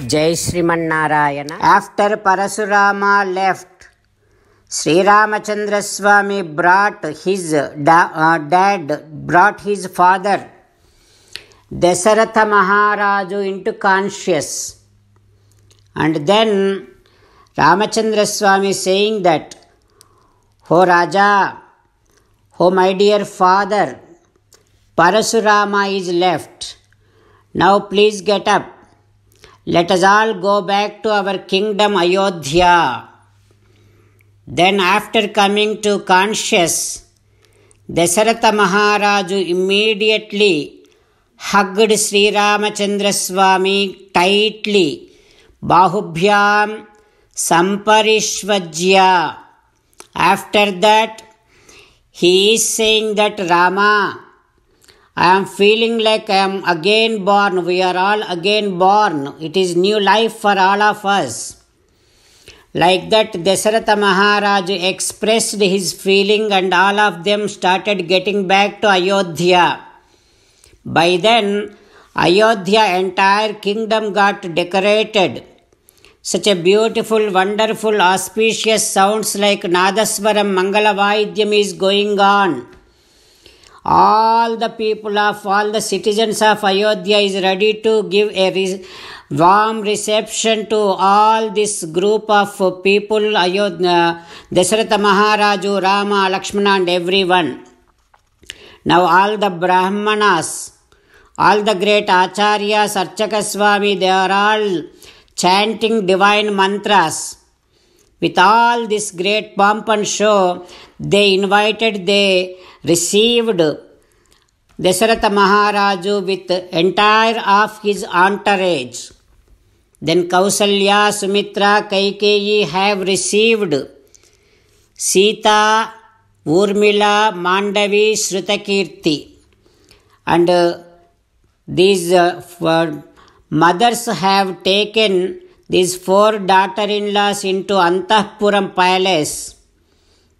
Jai Srimannarayana. After Parasurama left, Sri Ramachandra Swami brought his father Dasaratha Maharaju into conscious. And then Ramachandra Swami saying that, "O Raja, O my dear father, Parasurama is left. Now please get up. Let us all go back to our kingdom Ayodhya." Then after coming to conscious, Dasaratha Maharaju immediately hugged Sri Ramachandra Swami tightly, Bahubhyam Samparishvajya. After that, he is saying that, "Rama, I am feeling like I am again born. We are all again born. It is new life for all of us." Like that, Dasaratha Maharaj expressed his feeling and all of them started getting back to Ayodhya. By then, Ayodhya entire kingdom got decorated. Such a beautiful, wonderful, auspicious sounds like Nadaswaram Mangalavaidyam is going on. All the people of all the citizens of Ayodhya is ready to give a warm reception to all this group of people, Ayodhya, Dasaratha Maharaju, Rama, Lakshmana and everyone. Now all the Brahmanas, all the great Acharyas, Archaka Swami, they are all chanting divine mantras. With all this great pomp and show, they received Dasaratha Maharaju with entire of his entourage. Then Kausalya, Sumitra, Kaikeyi have received Sita, Urmila, Mandavi, Shrutakirti. And these mothers have taken these 4 daughter-in-laws into Antahpuram palace.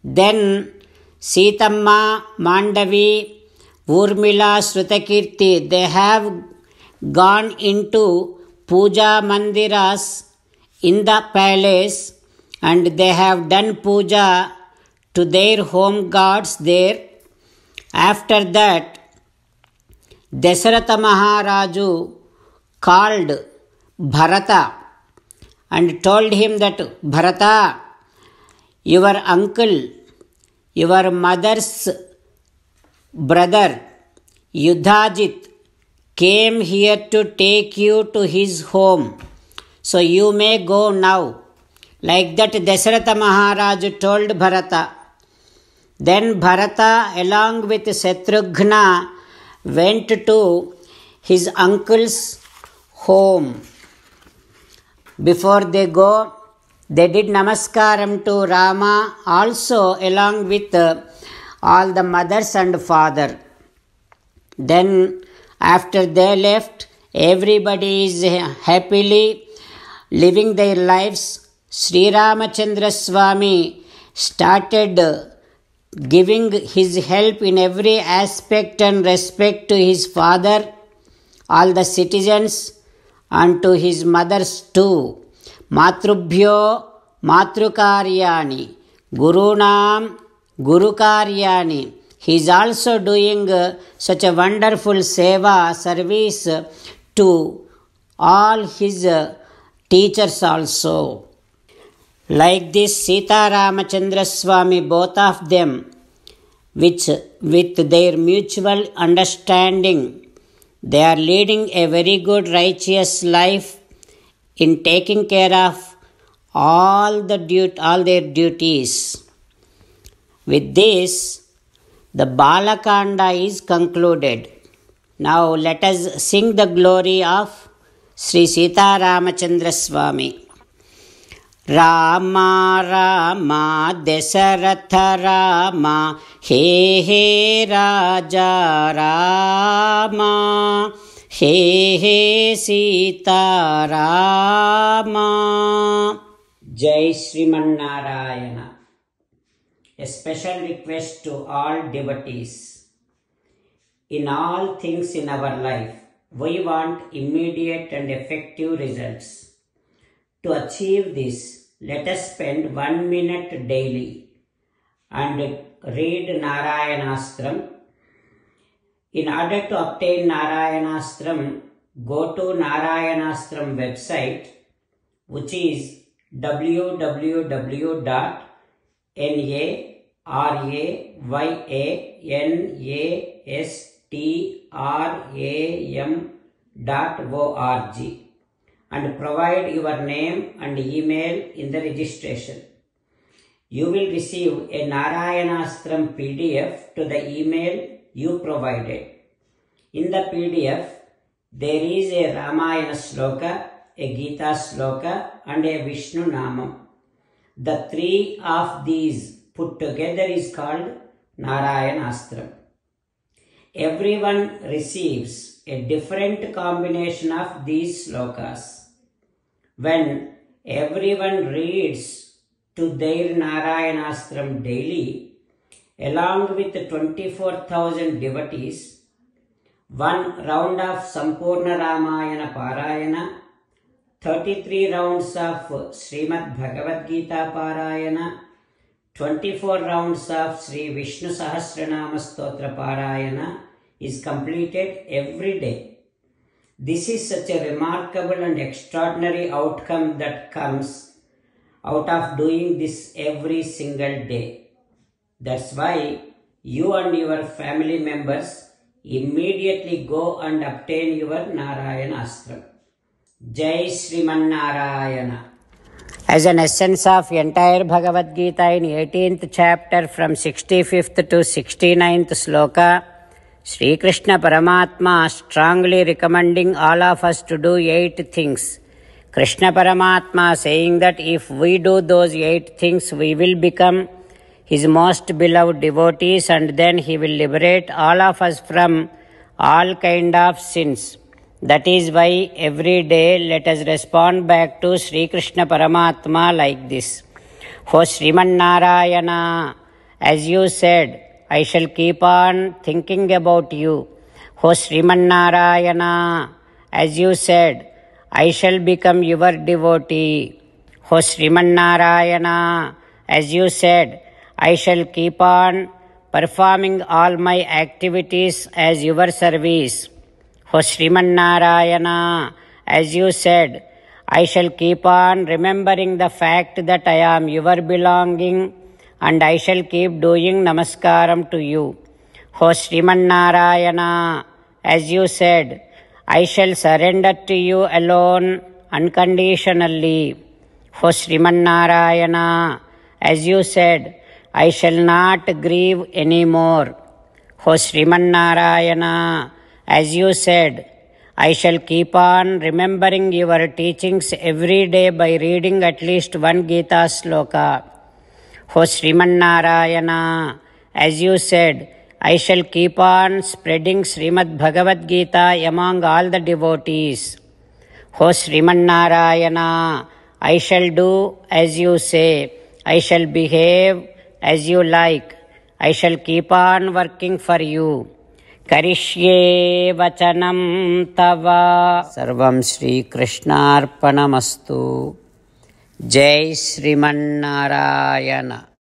Then Sitamma, Mandavi, Urmila, Shrutakirti, they have gone into puja mandiras in the palace and they have done puja to their home gods there. After that, Dasaratha Maharaju called Bharata and told him that, "Bharata, your uncle, your mother's brother Yudhajit came here to take you to his home, so you may go now." Like that, Dasaratha Maharaj told Bharata. Then Bharata along with Shatrughna went to his uncle's home. Before they go, they did namaskaram to Rama also along with all the mothers and father. Then after they left, everybody is happily living their lives. Sri Ramachandra Swami started giving his help in every aspect and respect to his father, all the citizens and to his mothers too. Matrubhyo matrukaryani, gurunam gurukaryani. He is also doing such a wonderful seva service to all his teachers also. Like this, Sita Ramachandra Swami, both of them, which with their mutual understanding, they are leading a very good righteous life in taking care of all their duties. With this, the Balakanda is concluded. Now let us sing the glory of Sri Sita Ramachandra Swami. Rama Rama Dasaratha Rama, He He Raja Rama, He He Sita Rama. Jai Srimannarayana. A special request to all devotees. In all things in our life, We want immediate and effective results. To achieve this, let us spend 1 minute daily and read Narayanastram. In order to obtain Narayanastram, go to Narayanastram website, which is www.narayanastram.org, and provide your name and email in the registration. You will receive a Narayanastram PDF to the email you provided. In the PDF, there is a Ramayana Sloka, a Gita Sloka, and a Vishnu Namam. The three of these put together is called Narayanastram. Everyone receives a different combination of these slokas. When everyone reads to their Narayanastram daily, along with 24,000 devotees, one round of Sampurna Ramayana Parayana, 33 rounds of Srimad Bhagavad Gita Parayana, 24 rounds of Sri Vishnu Sahasranama Stotra Parayana is completed every day. This is such a remarkable and extraordinary outcome that comes out of doing this every single day. That's why you and your family members immediately go and obtain your Narayanastram. Jai Sriman Narayana. As an essence of entire Bhagavad Gita in 18th chapter from 65th to 69th sloka, Sri Krishna Paramatma strongly recommending all of us to do 8 things. Krishna Paramatma saying that if we do those 8 things, we will become His most beloved devotees, and then He will liberate all of us from all kind of sins. That is why every day let us respond back to Sri Krishna Paramatma like this. O Sriman Narayana, as you said, I shall keep on thinking about you. O Sriman Narayana, as you said, I shall become your devotee. O Sriman Narayana, as you said, I shall keep on performing all my activities as your service. O Sriman Narayana, as you said, I shall keep on remembering the fact that I am your belonging, and I shall keep doing namaskaram to you. O Sriman Narayana, as you said, I shall surrender to you alone unconditionally. O Sriman Narayana, as you said, I shall not grieve anymore. O Sriman Narayana, as you said, I shall keep on remembering your teachings every day by reading at least one Gita sloka. O Sriman Narayana, as you said, I shall keep on spreading Srimad Bhagavad Gita among all the devotees. O Sriman Narayana, I shall do as you say. I shall behave as you like. I shall keep on working for you. Karishye vachanam tava. Sarvam Shri Krishnarpanamastu. Jai Sriman Narayana.